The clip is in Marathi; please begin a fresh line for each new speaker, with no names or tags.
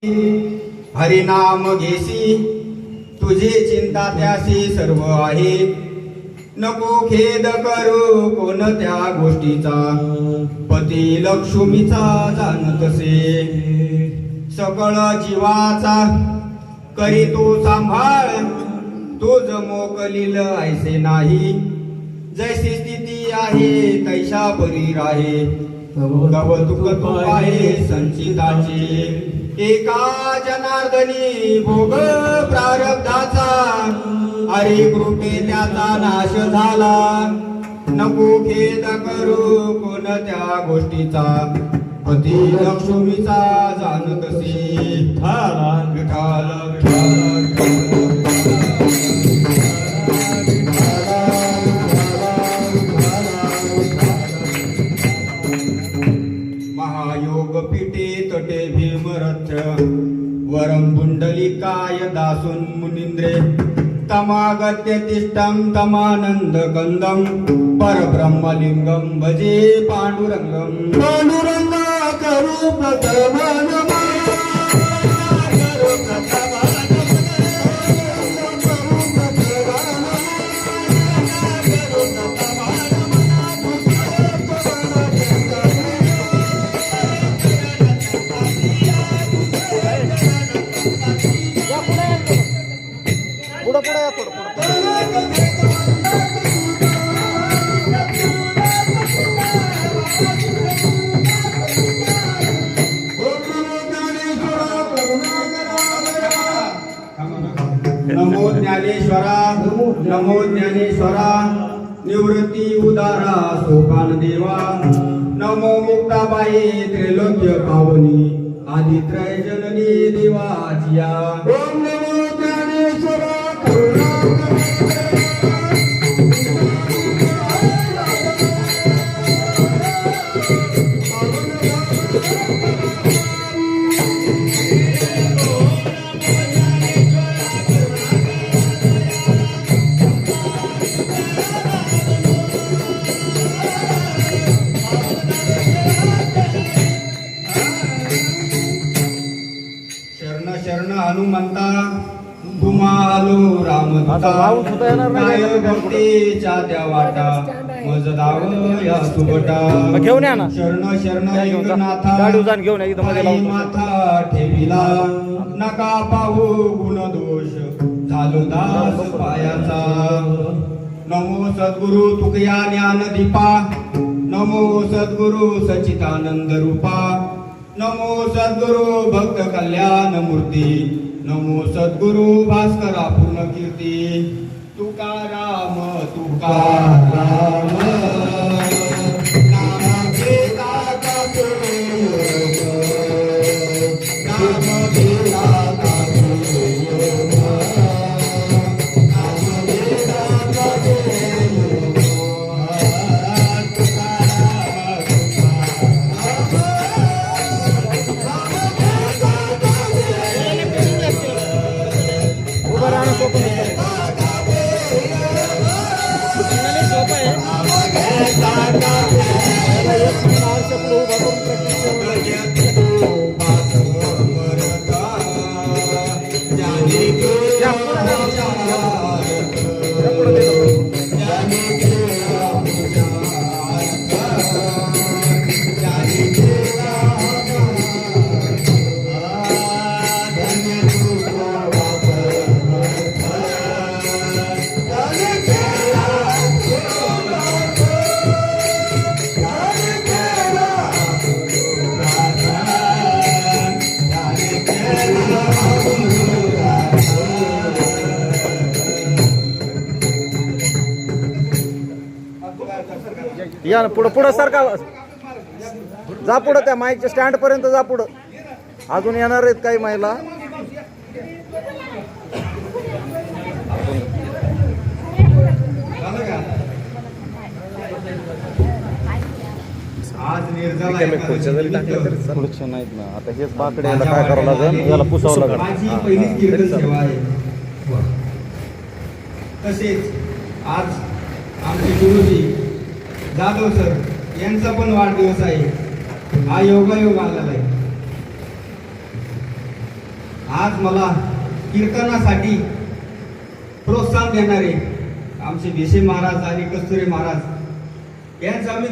हरिनाम घेसी तुझी चिंता त्यासी सर्व आहे. नको खेद करू कोणत्या गोष्टीचा, पती लक्ष्मीचा जाणतसे. सकळ जीवाचा करी तू सांभाळ, तुझ मोकलील ऐसे नाही. जैसी स्थिती आहे तैशा परी राहे, कवतुक तो आहे संचिताचे. एका जनार्दनी भोग प्रारब्धाचा, हरी कृपे त्याचा नाश झाला. नको खेद करू कोणत्या गोष्टीचा, पती लक्ष्मीचा जाणतसे. विठाल विठाल विठाल महायोग पीठे तटे भीमरथ्य, वरम पुंडलिकाय दासून मुनींद्रे. तमागत्य तिष्ठं तमानंद कंदम, परब्रह्मलिंगम भजे पांडुरंगम. पांडुरंग करू प्रथम नमो ज्ञानेश्वरा, नमो ज्ञानेश्वरा. निवृत्ती उदारा सोपान देवा. नमो मुक्ताबाई त्रैलोक्य पावनी, आदित्रय जननी देवाचिया. ओम नमो ज्ञानेश्वरा शरण हनुमंता, तुम्हा आलो रामदूता. भक्तीच्या त्या वाटा, मज दाव या सुबटा.
घेऊन या ना.
शरण शरण एकनाथा,
घेऊन
माथा ठेविला. नका पाहू गुण दोष, झालो दास पायाचा. नमो सद्गुरु तुकया ज्ञान दीपा, नमो सद्गुरु सचितानंद रूपा. नमो सद्गुरु भक्त कल्याण मूर्ती, नमो सद्गुरु भास्करा पूर्ण कीर्ती. तुकाराम तुकाराम नाम घेता का योग, नाम घेता का योग, नाम घेता का योग.
या पुढं पुढं सारखा जा, पुढं त्या माईकच्या स्टँड पर्यंत जा. पुढं अजून येणार आहेत काही महिला.
आज निर्जला
खुर्च्या जरी टाकल्या तरी खुर्च्या नाहीत ना. आता हेच बाकडे याला काय करावं लागेल, याला पुसावं लागेल.
माझी पहिलीच कीर्तन सेवा आहे. तसेच आज आमचे गुरुजी जाधव सर यांचा पण वाढदिवस आहे. हा योगायोग आलेला आहे. आज मला कीर्तनासाठी प्रोत्साहन देणारे आमचे भिसे महाराज आणि कस्तुरी महाराज यांचा मी